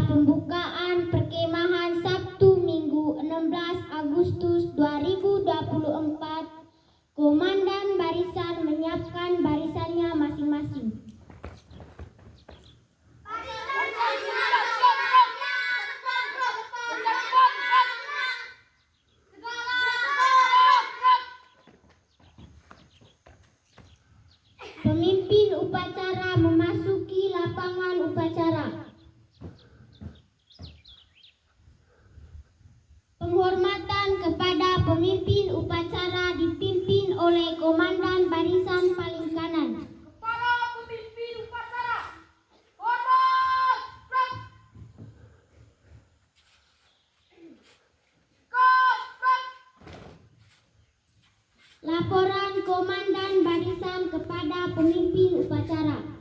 pembukaan perkemahan Sabtu Minggu 16 Agustus 2024. Komandan barisan menyiapkan barisannya masing-masing. Pemimpin upacara memasuki lapangan upacara. Penghormatan kepada pemimpin upacara dipimpin oleh Komandan Barisan paling kanan. Kepada pemimpin upacara, hormat, gerak. Gerak. Laporan Komandan Barisan kepada pemimpin upacara.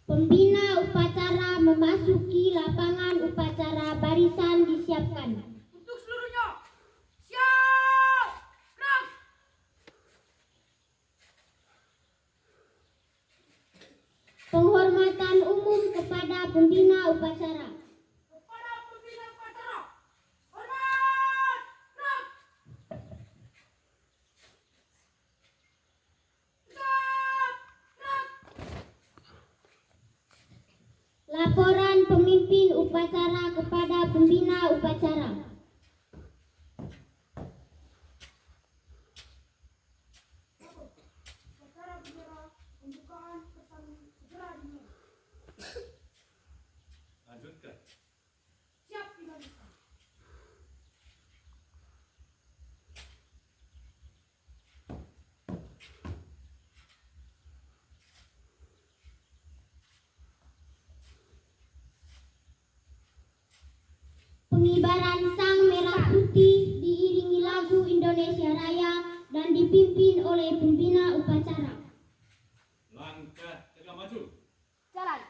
Pembina upacara memasuki lapangan upacara, barisan disiapkan. Untuk seluruhnya, siap, gerak. Penghormatan umum kepada pembina upacara. Kepada pembina upacara, hormat, gerak. Gerak. Laporan pemimpin upacara kepada pembina upacara. Upacara bendera pembukaan pertarungan segera dimulai. Lanjutkan. Siap dilanjutkan. Pengibaran sang merah putih diiringi lagu Indonesia Raya dan dipimpin oleh pembina upacara. Langkah tegak maju. Jalan.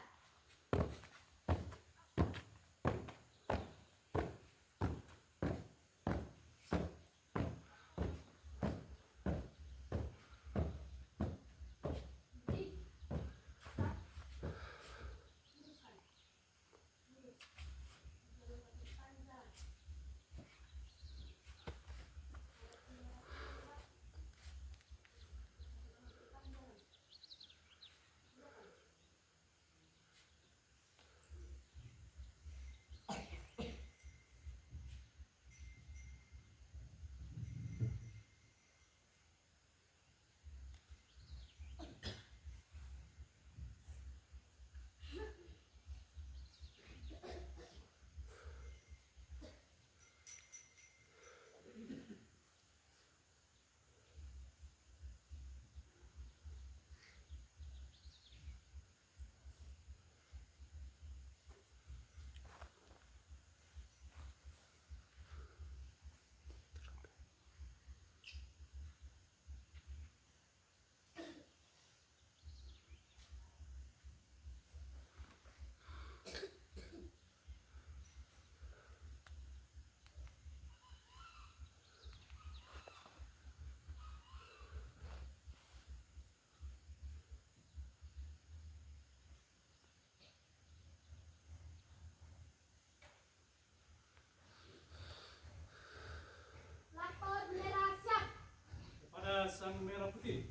Berdiri.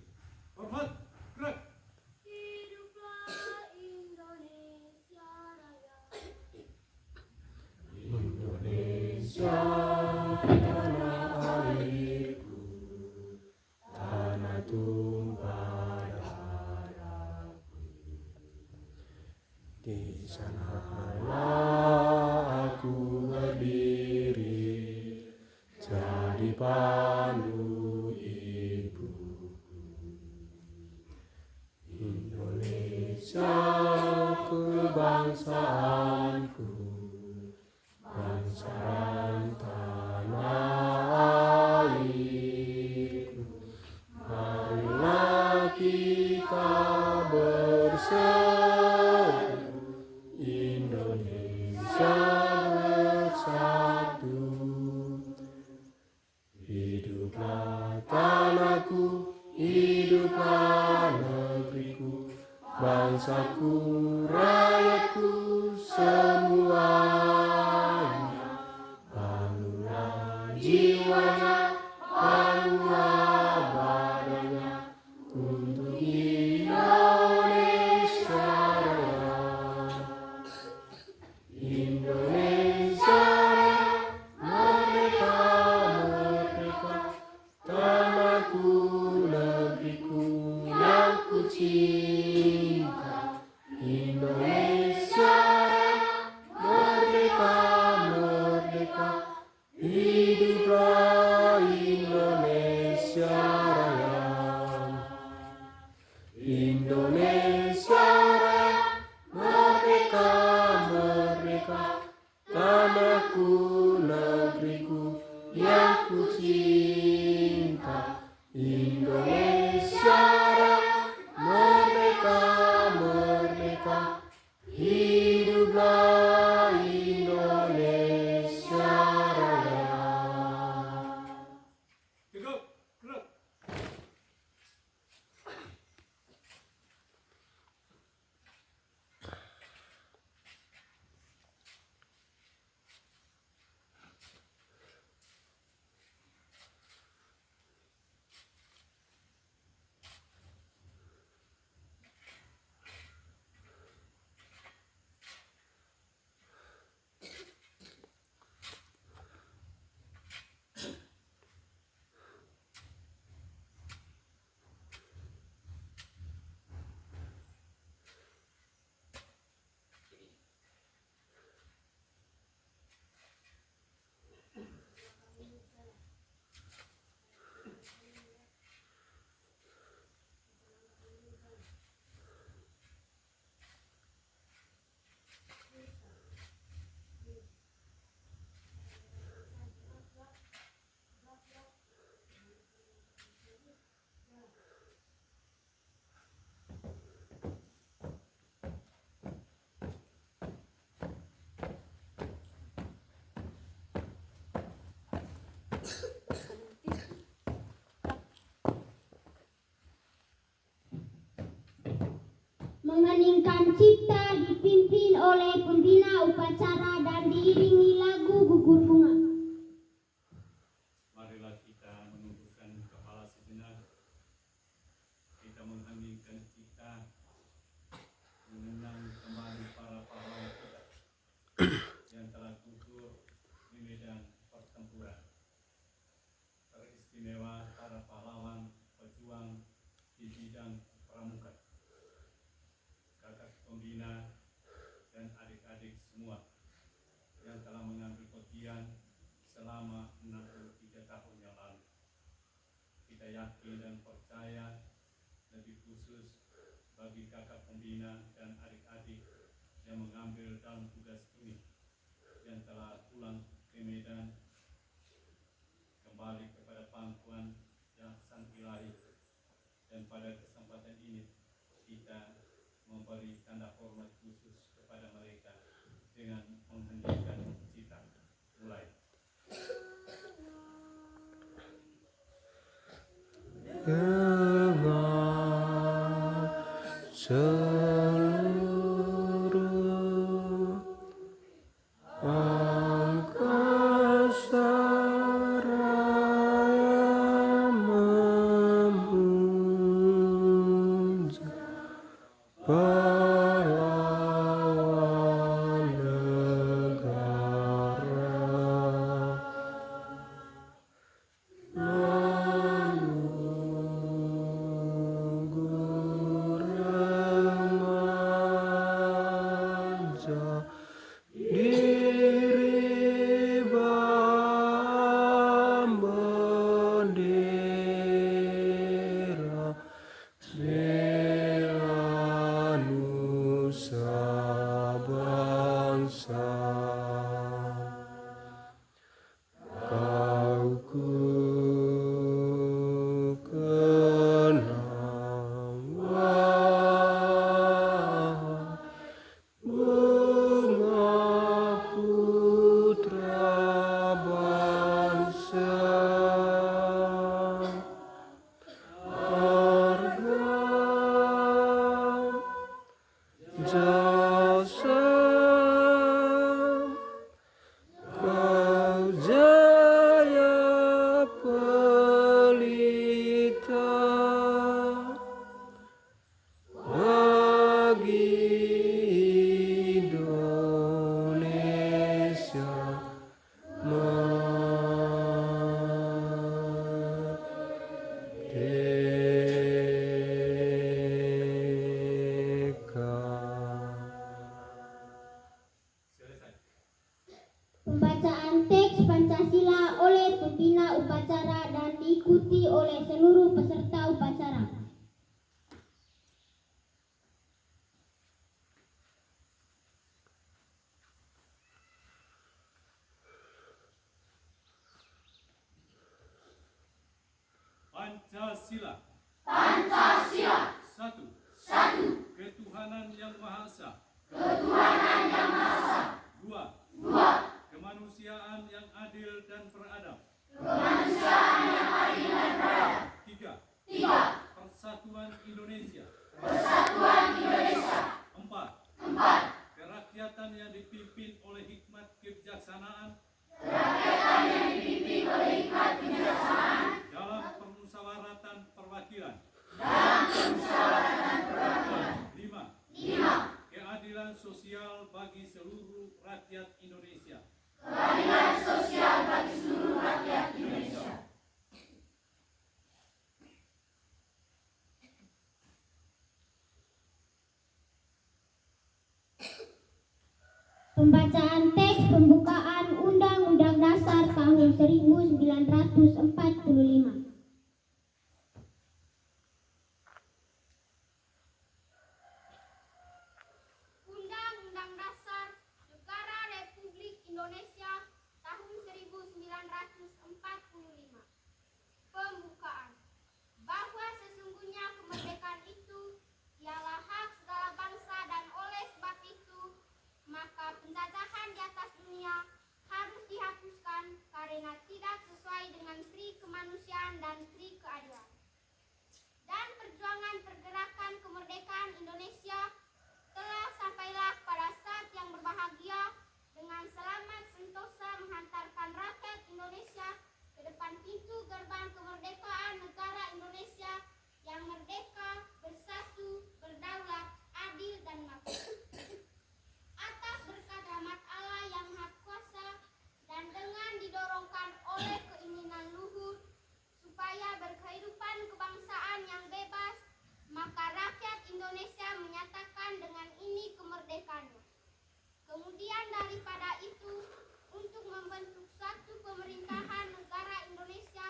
Hormat. Gerak. Hiduplah Indonesia Raya. Indonesia tanah airku, tanah tumpah darahku. Di sanalah aku berdiri, jadi pandu ibuku. Indonesia kebangsaanku, bangsa tanah airku. Marilah kita bersatu, Indonesia bersatu. Hiduplah tanahku, hiduplah negeriku, bangsaku, rakyatku semuanya. Bangunlah jiwanya, bangunlah badannya untuk Indonesia Raya. Indonesia merdeka, merdeka, tanahku, negeriku yang ku cinta. Indonesia merdeka, merdeka, hiduplah Indonesia Raya. Indonesia Raya merdeka, merdeka, tanahku, negeriku yang ku cinta. Indonesia Raya merdeka, merdeka, hiduplah Indonesia Raya. Cukup. Gerak. Mengheningkan cipta dipimpin oleh pembina upacara dan diiringi lagu gugur bunga. Marilah kita menundukkan kepala sejenak. Kita mengheningkan cipta, mengenang kembali para pahlawan kita yang telah gugur di medan pertempuran. Teristimewa para pahlawan pejuang di bidang pramuka, kakak pembina dan adik-adik semua yang telah mengambil bagian selama 63 tahun yang lalu. Kita yakin dan percaya, lebih khusus bagi kakak pembina dan adik-adik yang mengambil dalam tugas ini, yang telah pulang ke Medan, kembali kepada pangkuan yang sang ilahi. Dan pada kesempatan ini kita memberi tanda hormat khusus kepada mereka dengan mengheningkan cipta. Mulai. Dengan seluruh angkasa raya memuji berita bagi Indonesia Selesai. Pembacaan teks Pancasila oleh pembina upacara dan diikuti oleh seluruh peserta upacara. Pancasila. Satu. Ketuhanan Yang Maha Esa. Dua. Kemanusiaan yang adil dan beradab. Tiga. Persatuan Indonesia. Empat. Kerakyatan yang dipimpin oleh hikmat kebijaksanaan. Dalam permusyawaratan perwakilan. Lima. Keadilan sosial bagi seluruh rakyat Indonesia. Pembacaan teks pembukaan Undang-Undang Dasar tahun 1945. Undang-Undang Dasar Negara Republik Indonesia tahun 1945. Pembukaan. Bahwa sesungguhnya kemerdekaan itu ialah hak segala bangsa dan oleh sebab itu maka penjajahan di atas dunia harus dihapuskan karena tidak sesuai dengan pri kemanusiaan dan pri keadilan. Dan perjuangan pergerakan kemerdekaan Indonesia telah sampailah pada saat yang berbahagia dengan selamat sentosa menghantarkan rakyat Indonesia ke depan pintu gerbang kemerdekaan negara Indonesia yang merdeka, bersatu, berdaulat, adil dan makmur. Atas berkat rahmat Allah yang Maha Kuasa dan dengan didorongkan oleh keinginan luhur supaya berkehidupan kebangsaan yang bebas, maka rakyat Indonesia menyatakan dengan ini kemerdekaannya. Kemudian daripada itu, untuk membentuk suatu pemerintahan negara Indonesia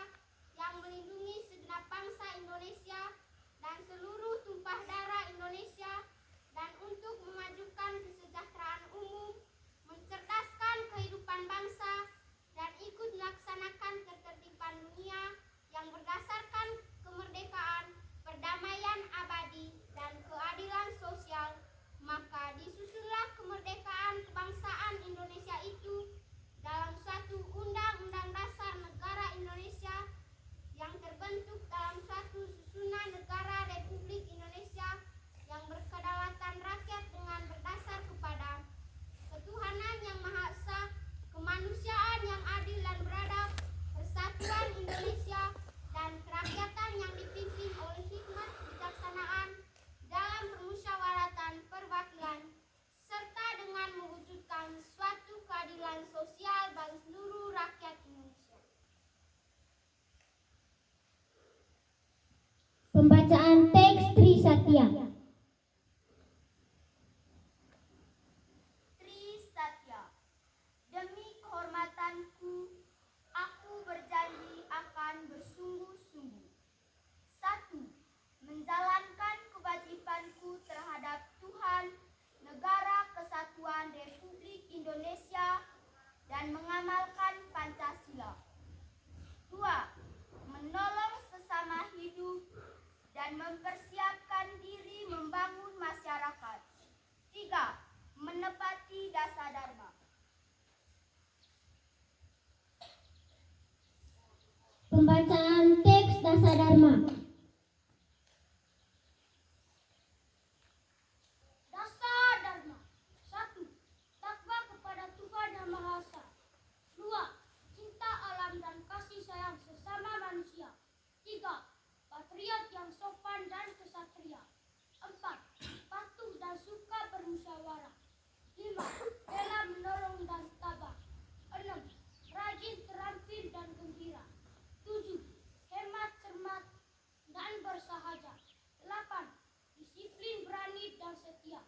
yang melindungi segenap bangsa Indonesia dan seluruh tumpah darah Indonesia, dan untuk memajukan kesejahteraan umum, mencerdaskan kehidupan bangsa, dan ikut melaksanakan ketertiban dunia yang berdasarkan kemerdekaan, perdamaian abadi, dan keadilan sosial, maka disusunlah kemerdekaan kebangsaan Indonesia itu dalam suatu Undang-Undang Dasar Negara Indonesia yang terbentuk dalam suatu susunan negara Republik Indonesia yang berkedaulatan rakyat dengan berdasar kepada ketuhanan yang Maha Esa, kemanusiaan yang adil dan beradab, persatuan Indonesia, dan kerakyatan yang dipimpin oleh hikmat kebijaksanaan dalam permusyawaratan perwakilan, serta dengan mewujudkan suatu keadilan sosial bagi seluruh rakyat Indonesia. Pembacaan teks Trisatya. Trisatya. Demi kehormatanku, aku berjanji akan bersungguh-sungguh. 1. Menjalankan kewajibanku terhadap Tuhan, Negara Kesatuan Republik Indonesia, dan mengamalkan Pancasila. 2. Menolong sesama hidup dan mempersiapkan diri membangun masyarakat. 3. Menepati dasar dharma. Pembacaan teks Dasar Dharma. Dasar dharma. 1. Takwa kepada Tuhan Yang Maha Esa. 2. Cinta alam dan kasih sayang sesama manusia. 3. rela menolong dan tabah. 6. Rajin, terampil, dan gembira. 7. Hemat, cermat, dan bersahaja. 8. Disiplin, berani, dan setia.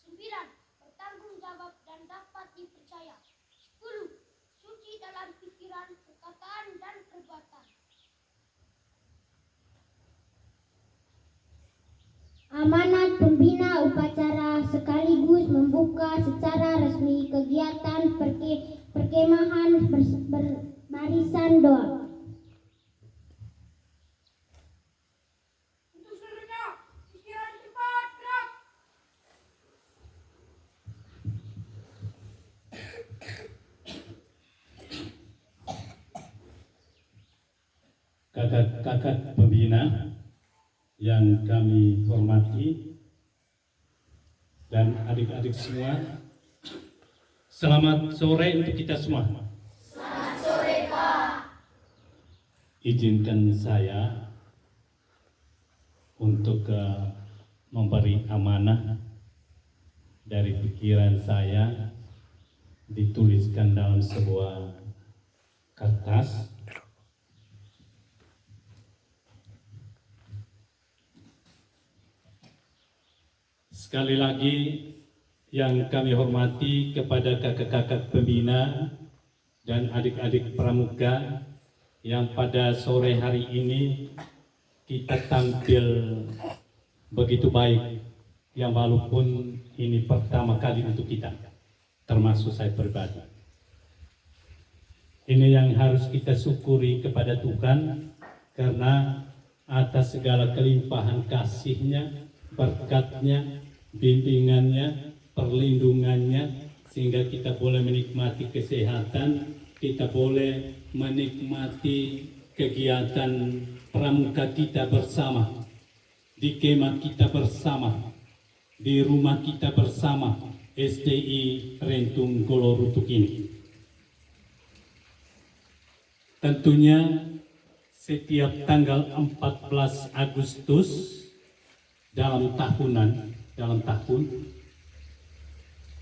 9. Bertanggung jawab dan dapat dipercaya. 10. Suci dalam pikiran, perkataan, dan perbuatan. Amanat pembina upacara sekaligus membuka secara resmi kegiatan perkemahan berbarisan doa. Untuk seluruhnya, istirahat cepat, gerak. Kakak-kakak pembina yang kami hormati dan adik-adik semua, selamat sore untuk kita semua. Selamat sore, Pak. Izinkan saya untuk memberi amanah dari pikiran saya dituliskan dalam sebuah kertas. Sekali lagi yang kami hormati kepada kakak-kakak pembina dan adik-adik pramuka yang pada sore hari ini kita tampil begitu baik, yang walaupun ini pertama kali untuk kita, termasuk saya pribadi. Ini yang harus kita syukuri kepada Tuhan, karena atas segala kelimpahan kasih-Nya, berkat-Nya, bimbingannya, perlindungannya, sehingga kita boleh menikmati kesehatan, kita boleh menikmati kegiatan pramuka kita bersama, di kemah kita bersama, di rumah kita bersama, SDI Rentung Golorutuk ini. Tentunya setiap tanggal 14 Agustus dalam tahun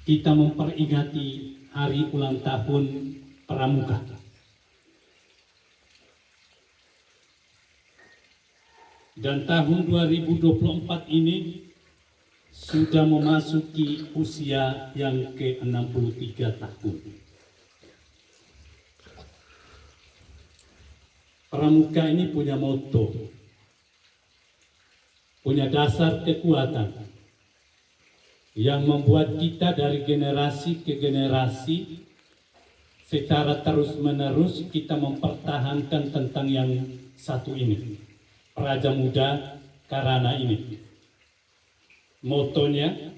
kita memperingati hari ulang tahun pramuka. Dan tahun 2024 ini sudah memasuki usia yang ke-63 tahun. Pramuka ini punya moto, punya dasar kekuatan yang membuat kita dari generasi ke generasi secara terus-menerus kita mempertahankan tentang yang satu ini, Praja Muda Karana ini. Motonya,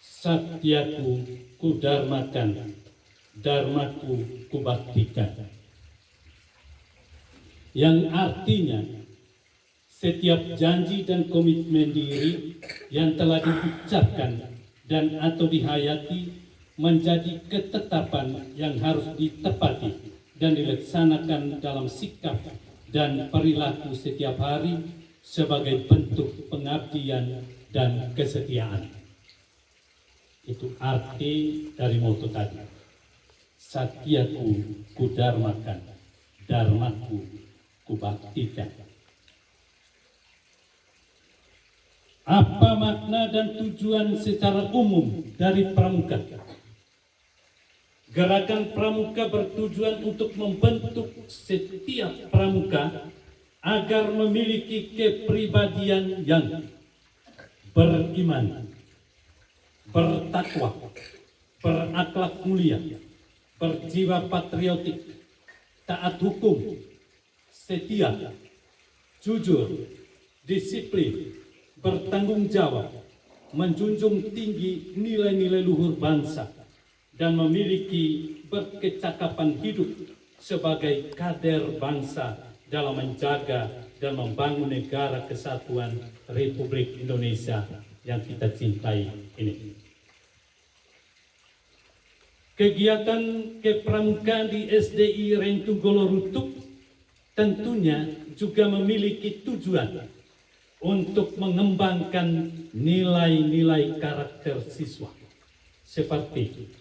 Satyaku kudarmakan, Dharmaku kubaktikan. Yang artinya, setiap janji dan komitmen diri yang telah diucapkan dan atau dihayati menjadi ketetapan yang harus ditepati dan dilaksanakan dalam sikap dan perilaku setiap hari sebagai bentuk pengabdian dan kesetiaan. Itu arti dari moto tadi. Satyaku kudarmakan, Dharmaku kubaktikan. Apa makna dan tujuan secara umum dari pramuka? Gerakan pramuka bertujuan untuk membentuk setiap pramuka agar memiliki kepribadian yang beriman, bertakwa, berakhlak mulia, berjiwa patriotik, taat hukum, setia, jujur, disiplin, bertanggung jawab, menjunjung tinggi nilai-nilai luhur bangsa, dan memiliki berkecakapan hidup sebagai kader bangsa dalam menjaga dan membangun negara kesatuan Republik Indonesia yang kita cintai ini. Kegiatan kepramukaan di SDI Rentung Golorutuk tentunya juga memiliki tujuan untuk mengembangkan nilai-nilai karakter siswa seperti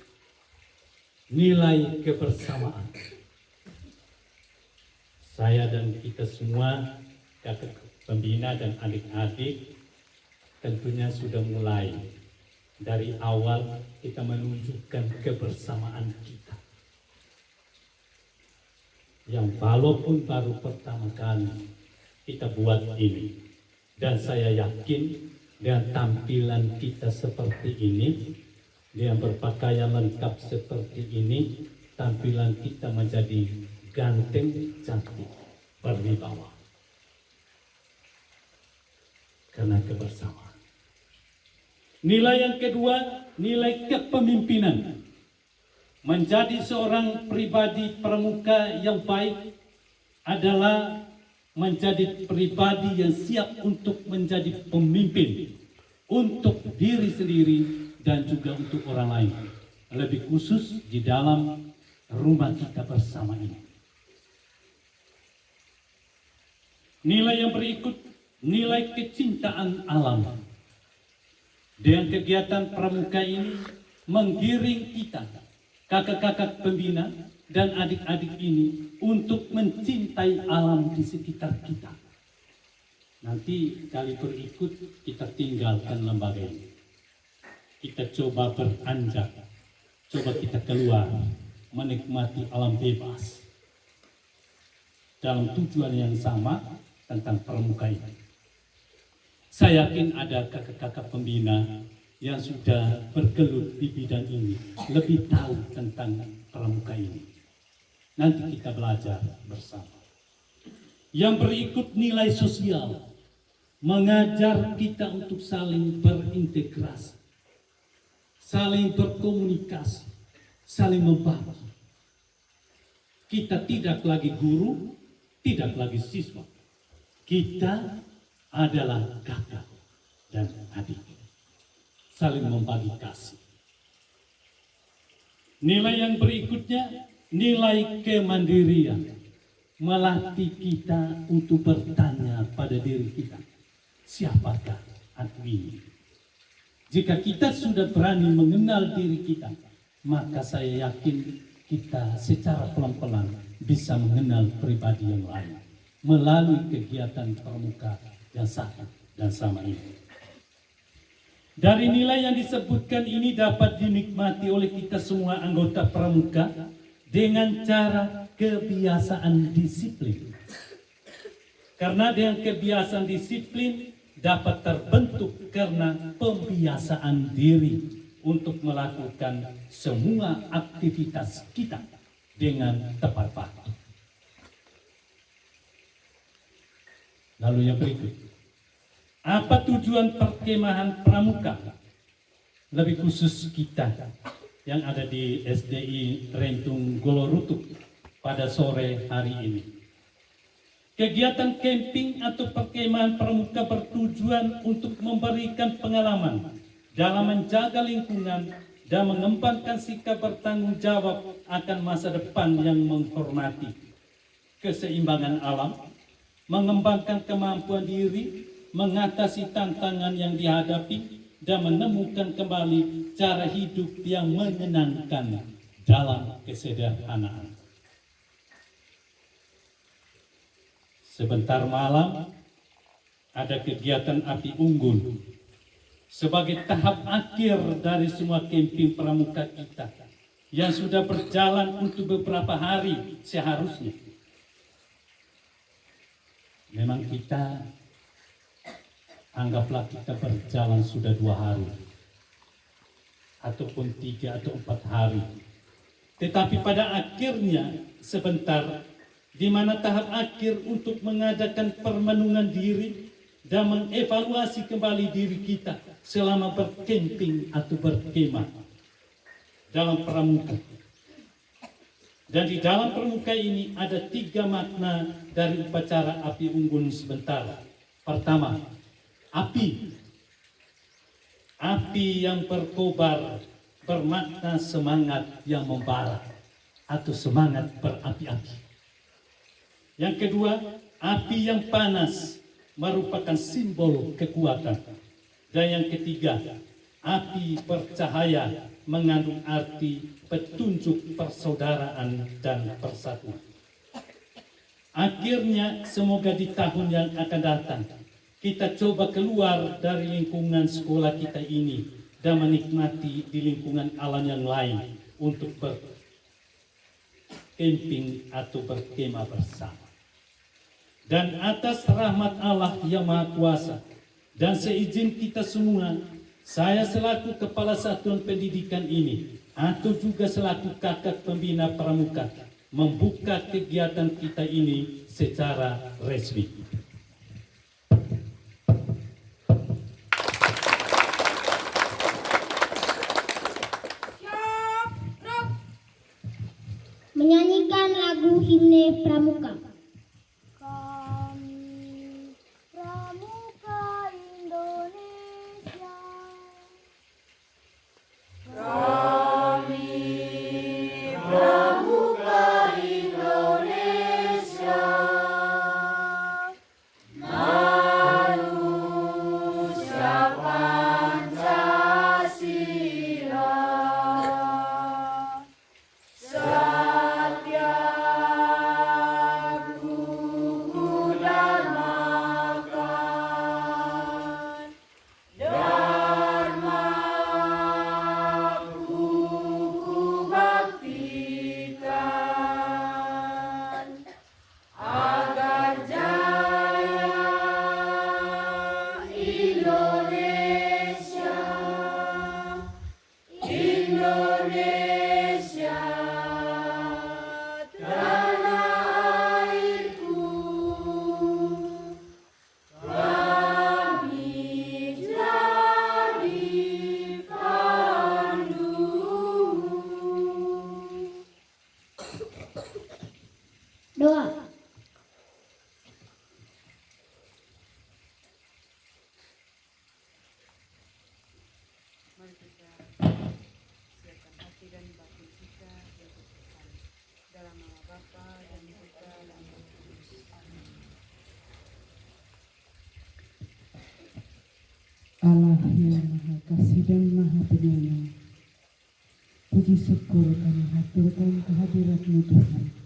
nilai kebersamaan. Saya dan kita semua, kakak pembina dan adik-adik, tentunya sudah mulai dari awal kita menunjukkan kebersamaan kita. Yang walaupun baru pertama kali kita buat ini, dan saya yakin dengan tampilan kita seperti ini, dengan berpakaian lengkap seperti ini, tampilan kita menjadi ganteng, cantik, berwibawa. Karena kebersamaan. Nilai yang kedua, nilai kepemimpinan. Menjadi seorang pribadi pramuka yang baik adalah menjadi pribadi yang siap untuk menjadi pemimpin untuk diri sendiri dan juga untuk orang lain. Lebih khusus di dalam rumah kita bersama ini. Nilai yang berikut, nilai kecintaan alam. Dengan kegiatan pramuka ini menggiring kita, kakak-kakak pembina dan adik-adik ini untuk mencintai alam di sekitar kita. Nanti kali berikut kita tinggalkan lembaga ini. Kita coba beranjak, coba kita keluar, menikmati alam bebas. Dalam tujuan yang sama tentang pramuka ini. Saya yakin ada kakak-kakak pembina yang sudah bergelut di bidang ini, lebih tahu tentang pramuka ini. Nanti kita belajar bersama. Yang berikut nilai sosial, mengajar kita untuk saling berintegrasi, saling berkomunikasi, saling membagi. Kita tidak lagi guru, tidak lagi siswa. Kita adalah kakak dan adik. Saling membagi kasih. Nilai yang berikutnya, nilai kemandirian. Melatih kita untuk bertanya pada diri kita, siapakah aku ini? Jika kita sudah berani mengenal diri kita, maka saya yakin kita secara pelan-pelan bisa mengenal pribadi yang lain melalui kegiatan pramuka yang sama ini. Dari nilai yang disebutkan ini dapat dinikmati oleh kita semua anggota pramuka dengan cara kebiasaan disiplin. Karena dengan kebiasaan disiplin dapat terbentuk karena pembiasaan diri untuk melakukan semua aktivitas kita dengan tepat waktu. Lalu yang berikut, apa tujuan perkemahan pramuka? Lebih khusus kita yang ada di SDI Rentung Golorutuk pada sore hari ini. Kegiatan camping atau perkemahan pramuka bertujuan untuk memberikan pengalaman dalam menjaga lingkungan dan mengembangkan sikap bertanggung jawab akan masa depan yang menghormati keseimbangan alam, mengembangkan kemampuan diri, mengatasi tantangan yang dihadapi, dan menemukan kembali cara hidup yang menyenangkan dalam kesederhanaan. Sebentar malam ada kegiatan api unggun sebagai tahap akhir dari semua camping pramuka kita yang sudah berjalan untuk beberapa hari seharusnya. Memang kita, anggaplah kita berjalan sudah 2 hari, ataupun 3 atau 4 hari. Tetapi pada akhirnya sebentar, di mana tahap akhir untuk mengadakan permenungan diri dan mengevaluasi kembali diri kita selama berkemping atau berkemah dalam pramuka. Dan di dalam pramuka ini ada 3 makna dari upacara api unggun sebentar. Pertama, api. Api yang berkobar bermakna semangat yang membara atau semangat berapi-api. Yang kedua, api yang panas merupakan simbol kekuatan. Dan yang ketiga, api bercahaya mengandung arti petunjuk persaudaraan dan persatuan. Akhirnya semoga di tahun yang akan datang kita coba keluar dari lingkungan sekolah kita ini dan menikmati di lingkungan alam yang lain untuk bercamping atau berkemah bersama. Dan atas rahmat Allah yang Maha Kuasa dan seizin kita semua, saya selaku Kepala Satuan Pendidikan ini atau juga selaku kakak pembina pramuka membuka kegiatan kita ini secara resmi. Menyanyikan lagu himne pramuka. Kami Pramuka Indonesia. Doa. Mari kita siapkan hati dan batin kita untuk Tuhan. Dalam nama Bapa dan Putra dan Roh Kudus. Amin. Allah yang Maha Kasih dan Maha Penyayang, puji syukur kami haturkan kehadirat-Mu Tuhan.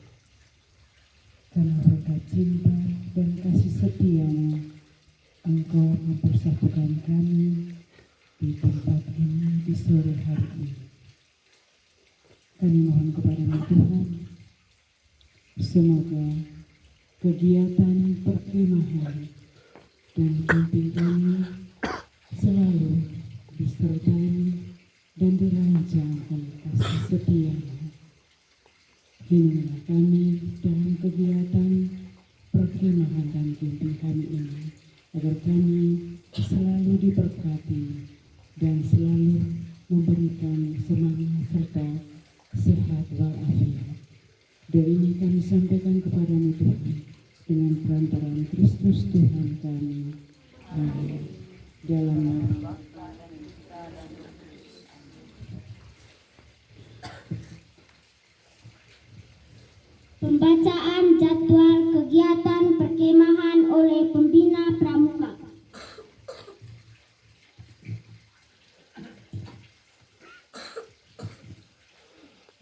Karena berkat cinta dan kasih setia-Mu, Engkau mempersatukan kami di tempat ini di sore hari ini. Kami mohon kepada-Mu Tuhan, semoga kegiatan perkemahan dan camping kami selalu disertai dan dirancang oleh kasih setia-Mu. Bimbinglah kami dalam kegiatan perkemahan dan camping kami ini, agar kami selalu diberkati dan selalu memberikan semangat serta sehat walafiat. Doa ini kami sampaikan kepada-Mu Tuhan dengan perantaraan Kristus Tuhan kami. Amin. Dalam nama Pembacaan jadwal kegiatan perkemahan oleh pembina pramuka.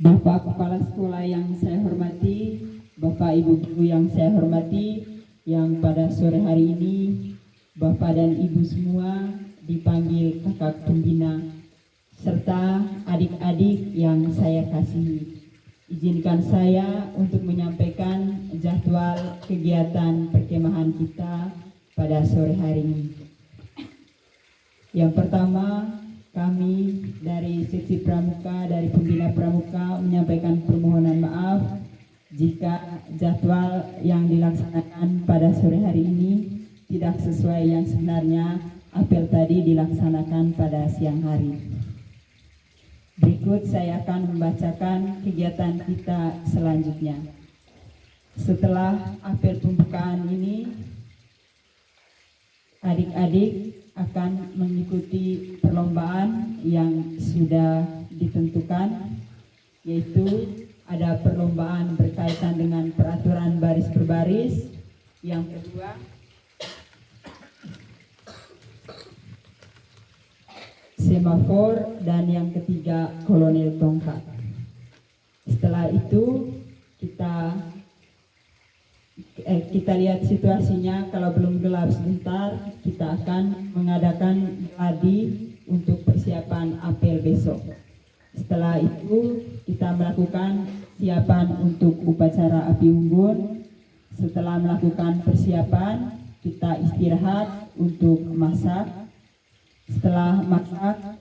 Bapak Kepala Sekolah yang saya hormati, Bapak Ibu Guru yang saya hormati, yang pada sore hari ini Bapak dan Ibu semua dipanggil kakak pembina, serta adik-adik yang saya kasihi. Izinkan saya untuk menyampaikan jadwal kegiatan perkemahan kita pada sore hari ini. Yang pertama, kami dari seksi pramuka, dari pembina pramuka menyampaikan permohonan maaf jika jadwal yang dilaksanakan pada sore hari ini tidak sesuai yang sebenarnya apel tadi dilaksanakan pada siang hari. Berikut saya akan membacakan kegiatan kita selanjutnya. Setelah apel pembukaan ini, adik-adik akan mengikuti perlombaan yang sudah ditentukan, yaitu ada perlombaan berkaitan dengan peraturan baris berbaris. Yang kedua, semafor, dan yang ketiga kolonel tongkat. Setelah itu kita lihat situasinya, kalau belum gelap sebentar kita akan mengadakan gladi untuk persiapan apel besok. Setelah itu kita melakukan siapan untuk upacara api unggun. Setelah melakukan persiapan, kita istirahat untuk masak. Setelah masak,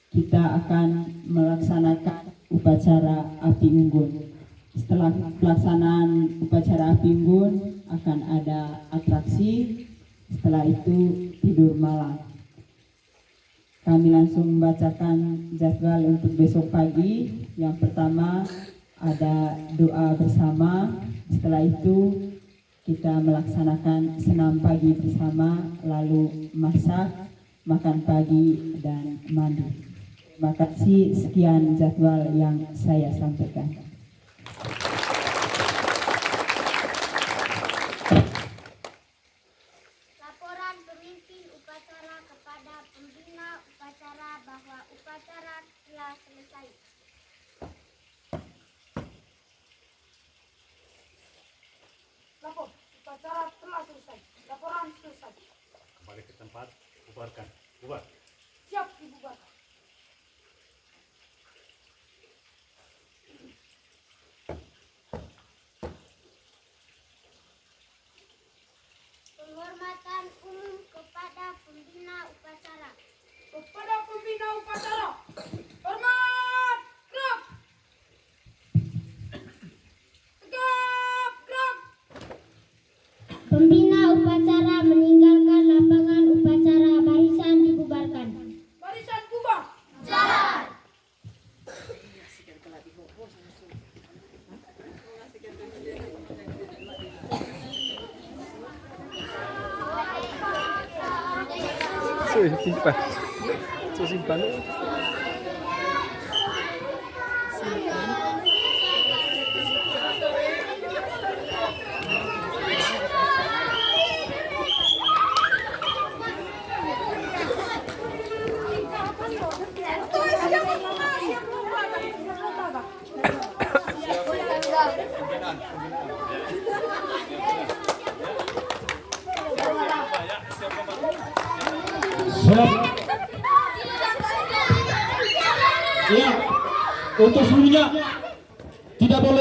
kita akan melaksanakan upacara api unggun. Setelah pelaksanaan upacara api unggun akan ada atraksi. Setelah itu tidur malam. Kami langsung membacakan jadwal untuk besok pagi. Yang pertama ada doa bersama. Setelah itu kita melaksanakan senam pagi bersama, lalu masak, makan pagi, dan mandi. Terima kasih, sekian jadwal yang saya sampaikan. Laporan pemimpin upacara kepada pembina upacara bahwa upacara telah selesai. Lapor, upacara telah selesai. Laporan selesai. Kembali ke tempat, bubarkan. Bubar. Siap dibubarkan. Penghormatan umum kepada pembina upacara. Kepada pembina upacara, hormat, gerak. Tegap, gerak. Pembina upacara meninggalkan lapangan upacara. Barisan dibubarkan. Barisan bubar. Simpan. Siap. Ya, untuk seluruhnya tidak boleh